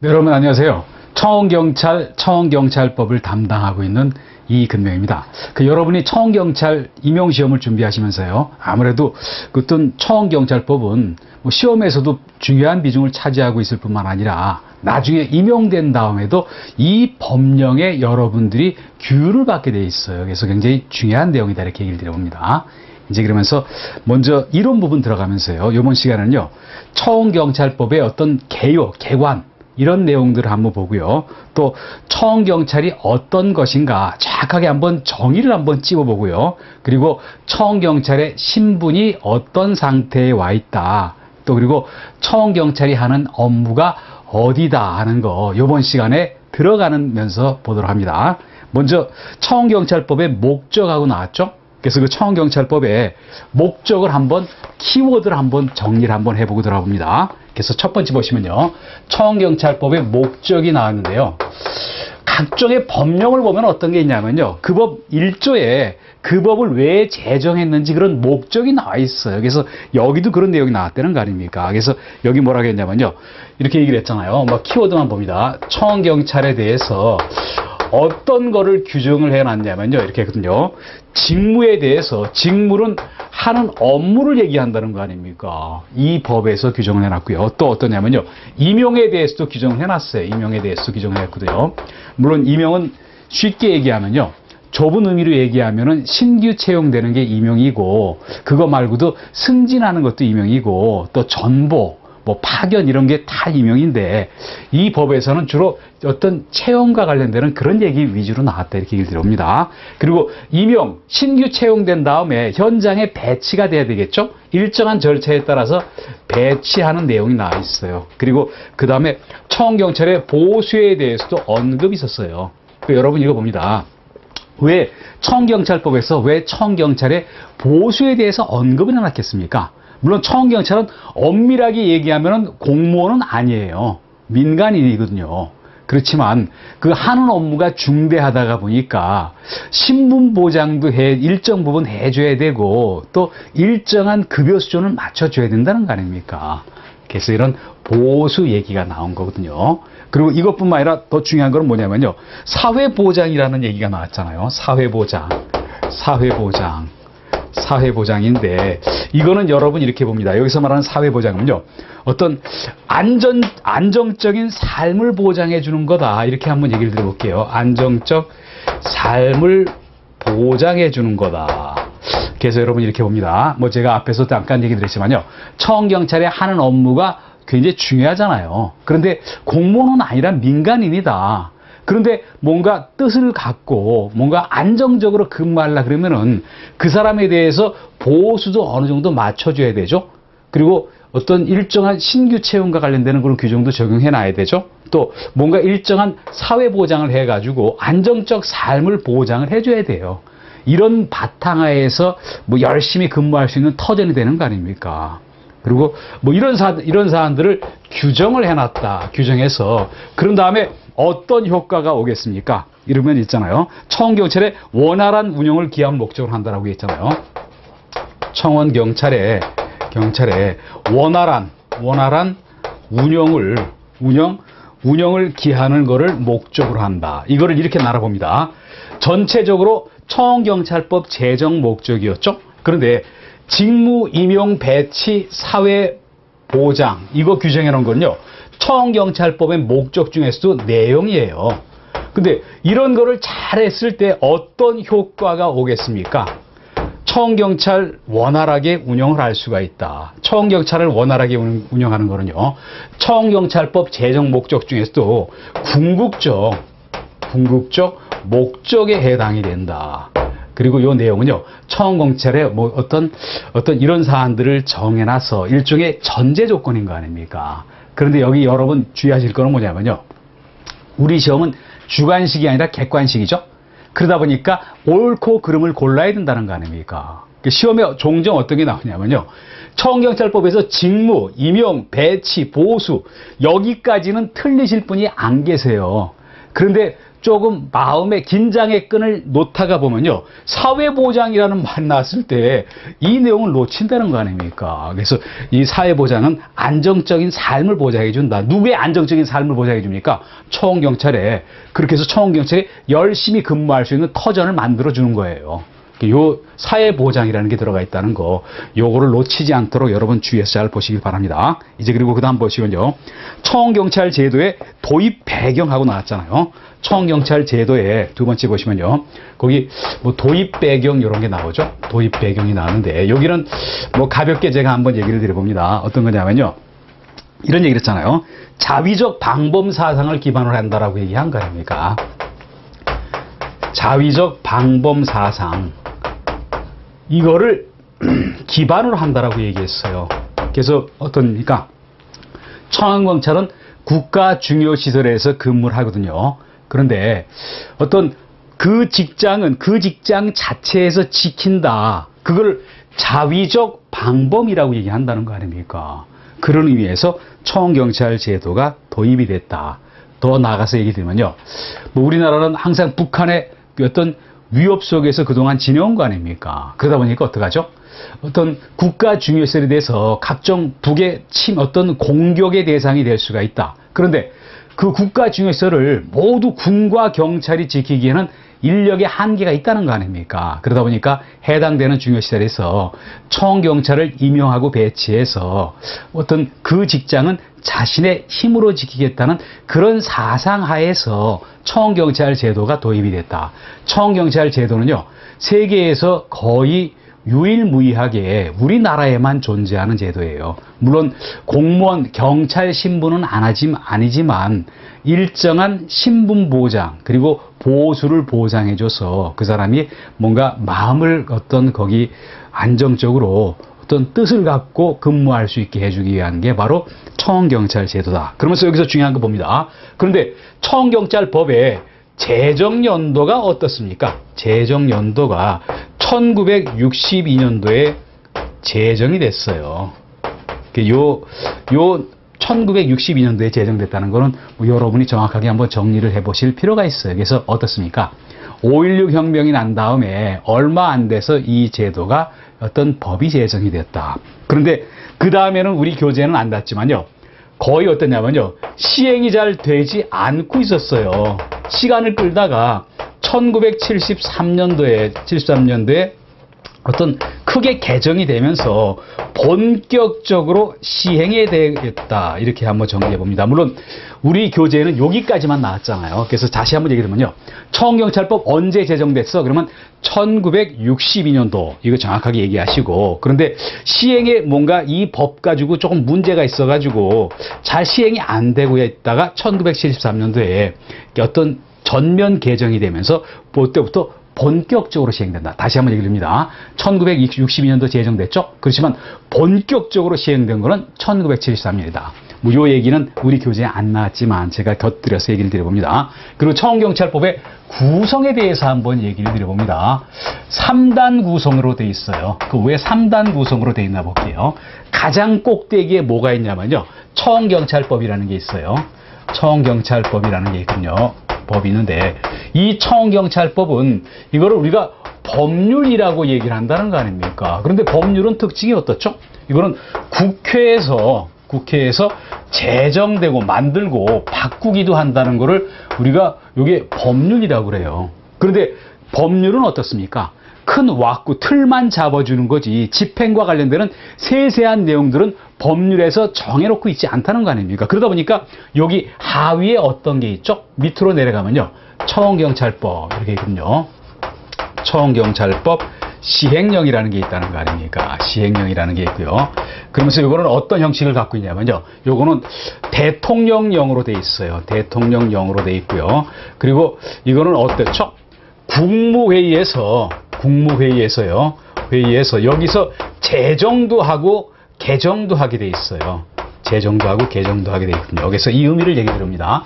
네, 여러분 안녕하세요. 청원경찰법을 담당하고 있는 이근명입니다. 여러분이 청원경찰 임용시험을 준비하시면서요. 아무래도 그 어떤 청원경찰법은 시험에서도 중요한 비중을 차지하고 있을 뿐만 아니라 나중에 임용된 다음에도 이 법령에 여러분들이 규율을 받게 돼 있어요. 그래서 굉장히 중요한 내용이다 이렇게 얘기를 드려봅니다. 이제 그러면서 먼저 이론 부분 들어가면서요. 이번 시간은요. 청원경찰법의 어떤 개요, 개관 이런 내용들을 한번 보고요. 또 청원경찰이 어떤 것인가 정확하게 한번 정의를 한번 찝어보고요. 그리고 청원경찰의 신분이 어떤 상태에 와 있다. 또 그리고 청원경찰이 하는 업무가 어디다 하는 거 이번 시간에 들어가면서 보도록 합니다. 먼저 청원경찰법의 목적하고 나왔죠. 그래서 그 청원경찰법의 목적을 한번 키워드를 한번 정리를 한번 해보고 들어봅니다. 그래서 첫 번째 보시면요. 청원경찰법의 목적이 나왔는데요. 각종의 법령을 보면 어떤 게 있냐면요. 그 법 1조에 그 법을 왜 제정했는지 그런 목적이 나와 있어요. 그래서 여기도 그런 내용이 나왔다는 거 아닙니까? 그래서 여기 뭐라고 했냐면요. 이렇게 얘기를 했잖아요. 키워드만 봅니다. 청원경찰에 대해서 어떤 거를 규정을 해놨냐면요. 이렇게 했거든요. 직무에 대해서, 직무는 하는 업무를 얘기한다는 거 아닙니까? 이 법에서 규정을 해놨고요. 또 어떠냐면요. 임용에 대해서도 규정을 해놨어요. 임용에 대해서도 규정을 했거든요. 물론 임용은 쉽게 얘기하면요. 좁은 의미로 얘기하면은 신규 채용되는 게 임용이고, 그거 말고도 승진하는 것도 임용이고, 또 전보, 파견 이런 게 다 임용인데 이 법에서는 주로 어떤 채용과 관련되는 그런 얘기 위주로 나왔다 이렇게 얘기를 드립니다. 그리고 임용, 신규 채용된 다음에 현장에 배치가 돼야 되겠죠? 일정한 절차에 따라서 배치하는 내용이 나와 있어요. 그리고 그 다음에 청원경찰의 보수에 대해서도 언급이 있었어요. 여러분 이거 봅니다. 왜 청원경찰법에서 왜 청원경찰의 보수에 대해서 언급을 해놨겠습니까? 물론 청원경찰은 엄밀하게 얘기하면 공무원은 아니에요. 민간인이거든요. 그렇지만 그 하는 업무가 중대하다가 보니까 신분 보장도 일정 부분 해줘야 되고 또 일정한 급여 수준을 맞춰줘야 된다는 거 아닙니까? 그래서 이런 보수 얘기가 나온 거거든요. 그리고 이것뿐만 아니라 더 중요한 건 뭐냐면요. 사회보장이라는 얘기가 나왔잖아요. 사회보장인데 이거는 여러분 이렇게 봅니다. 여기서 말하는 사회보장은요. 어떤 안정적인 삶을 보장해 주는 거다. 이렇게 한번 얘기를 드려볼게요. 안정적 삶을 보장해 주는 거다. 그래서 여러분 이렇게 봅니다. 제가 앞에서 잠깐 얘기 드렸지만요. 청원경찰이 하는 업무가 굉장히 중요하잖아요. 그런데 공무원은 아니라 민간인이다. 그런데 뭔가 뜻을 갖고 뭔가 안정적으로 근무하려 그러면은 그 사람에 대해서 보수도 어느 정도 맞춰줘야 되죠. 그리고 어떤 일정한 신규 채용과 관련되는 그런 규정도 적용해 놔야 되죠. 또 뭔가 일정한 사회 보장을 해가지고 안정적 삶을 보장을 해줘야 돼요. 이런 바탕하에서 열심히 근무할 수 있는 터전이 되는 거 아닙니까? 그리고 이런 사안들을 규정을 해놨다. 규정해서 그런 다음에 어떤 효과가 오겠습니까? 이러면 있잖아요. 청원경찰의 원활한 운영을 기한 목적으로 한다라고 했잖아요. 청원경찰의 원활한 운영을 기하는 거를 목적으로 한다. 이거를 이렇게 나눠봅니다. 전체적으로 청원경찰법 제정 목적이었죠. 그런데 직무, 임용, 배치, 사회 보장 이거 규정해 놓은 건요. 청원경찰법의 목적 중에서도 내용이에요. 근데 이런 거를 잘했을 때 어떤 효과가 오겠습니까? 청원경찰 원활하게 운영을 할 수가 있다. 청원경찰을 원활하게 운영하는 거는요. 청원경찰법 제정 목적 중에서도 궁극적 목적에 해당이 된다. 그리고 이 내용은요, 청원경찰의 어떤 이런 사안들을 정해놔서 일종의 전제 조건인 거 아닙니까? 그런데 여기 여러분 주의하실 거는 뭐냐면요. 우리 시험은 주관식이 아니라 객관식이죠. 그러다 보니까 옳고 그름을 골라야 된다는 거 아닙니까? 시험에 종종 어떤 게 나오냐면요. 청원경찰법에서 직무, 임용, 배치, 보수 여기까지는 틀리실 분이 안 계세요. 그런데 조금 마음의 긴장의 끈을 놓다가 보면요, 사회보장이라는 말 나왔을 때 이 내용을 놓친다는 거 아닙니까? 그래서 이 사회보장은 안정적인 삶을 보장해 준다. 누구의 안정적인 삶을 보장해 줍니까? 초원경찰에. 그렇게 해서 초원경찰이 열심히 근무할 수 있는 터전을 만들어 주는 거예요. 요 사회보장이라는 게 들어가 있다는 거, 요거를 놓치지 않도록 여러분 주의해서 잘 보시길 바랍니다. 이제 그리고 그 다음 보시면요, 초원경찰 제도의 도입 배경하고 나왔잖아요. 초원경찰 제도의 두 번째 보시면요, 거기 뭐 도입 배경 이런 게 나오죠. 도입 배경이 나오는데, 여기는 뭐 가볍게 제가 한번 얘기를 드려봅니다. 어떤 거냐면요, 이런 얘기를 했잖아요. 자위적 방범 사상을 기반으로 한다라고 얘기한 거 아닙니까? 자위적 방범 사상, 이거를 기반으로 한다라고 얘기했어요. 그래서 어떻습니까? 청원경찰은 국가 중요 시설에서 근무를 하거든요. 그런데 어떤 그 직장은 그 직장 자체에서 지킨다. 그걸 자위적 방범이라고 얘기한다는 거 아닙니까? 그런 의미에서 청원경찰 제도가 도입이 됐다. 더 나아가서 얘기 드리면요, 뭐 우리나라는 항상 북한의 어떤 위협 속에서 그동안 지내온 거 아닙니까? 그러다 보니까 어떡하죠? 어떤 국가 중요시설에 대해서 각종 북의 어떤 공격의 대상이 될 수가 있다. 그런데 그 국가 중요시설을 모두 군과 경찰이 지키기에는 인력의 한계가 있다는 거 아닙니까? 그러다 보니까 해당되는 중요시설에서 청원경찰을 임용하고 배치해서 어떤 그 직장은 자신의 힘으로 지키겠다는 그런 사상하에서 청원경찰 제도가 도입이 됐다. 청원경찰 제도는요, 세계에서 거의 유일무이하게 우리나라에만 존재하는 제도예요. 물론 공무원, 경찰 신분은 아니지만 일정한 신분 보장 그리고 보수를 보장해줘서 그 사람이 뭔가 마음을 어떤 거기 안정적으로 어떤 뜻을 갖고 근무할 수 있게 해주기 위한 게 바로 청원경찰 제도다. 그러면서 여기서 중요한 거 봅니다. 그런데 청원경찰법의 제정연도가 어떻습니까? 제정연도가 1962년도에 제정이 됐어요. 요 1962년도에 제정됐다는 거는 뭐 여러분이 정확하게 한번 정리를 해보실 필요가 있어요. 그래서 어떻습니까? 5.16 혁명이 난 다음에 얼마 안 돼서 이 제도가 어떤 법이 제정이 됐다. 그런데 그 다음에는 우리 교재는 안 닿지만요, 거의 어떠냐면요, 시행이 잘 되지 않고 있었어요. 시간을 끌다가 1973년도에 어떤 크게 개정이 되면서 본격적으로 시행이 되겠다, 이렇게 한번 정리해 봅니다. 물론 우리 교재에는 여기까지만 나왔잖아요. 그래서 다시 한번 얘기 드리면요, 청원경찰법 언제 제정됐어? 그러면 1962년도 이거 정확하게 얘기하시고, 그런데 시행에 뭔가 이 법 가지고 조금 문제가 있어 가지고 잘 시행이 안 되고 있다가 1973년도에 어떤 전면 개정이 되면서 그때부터 본격적으로 시행된다. 다시 한번 얘기를 합니다. 1962년도 제정됐죠? 그렇지만 본격적으로 시행된 거는 1973년이다. 뭐 요 얘기는 우리 교재에 안 나왔지만 제가 곁들여서 얘기를 드려봅니다. 그리고 청원경찰법의 구성에 대해서 한번 얘기를 드려봅니다. 3단 구성으로 돼 있어요. 그 왜 3단 구성으로 돼 있나 볼게요. 가장 꼭대기에 뭐가 있냐면요, 청원경찰법이라는 게 있어요. 청원경찰법이라는 게 있군요. 법이 있는데, 이 청원경찰법은 이거를 우리가 법률이라고 얘기를 한다는 거 아닙니까? 그런데 법률은 특징이 어떻죠? 이거는 국회에서 제정되고 만들고 바꾸기도 한다는 거를 우리가 이게 법률이라고 그래요. 그런데 법률은 어떻습니까? 큰 왁구, 틀만 잡아주는 거지 집행과 관련되는 세세한 내용들은 법률에서 정해놓고 있지 않다는 거 아닙니까? 그러다 보니까 여기 하위에 어떤 게 있죠? 밑으로 내려가면요, 청원경찰법 이렇게 있군요. 청원경찰법 시행령이라는 게 있다는 거 아닙니까? 시행령이라는 게 있고요. 그러면서 이거는 어떤 형식을 갖고 있냐면요, 요거는 대통령령으로 돼 있어요. 대통령령으로 돼 있고요. 그리고 이거는 어떻죠? 국무회의에서요, 회의에서 여기서 제정도 하고 개정도 하게 돼 있어요. 제정도 하고 개정도 하게 돼 있군요. 여기서 이 의미를 얘기 드립니다.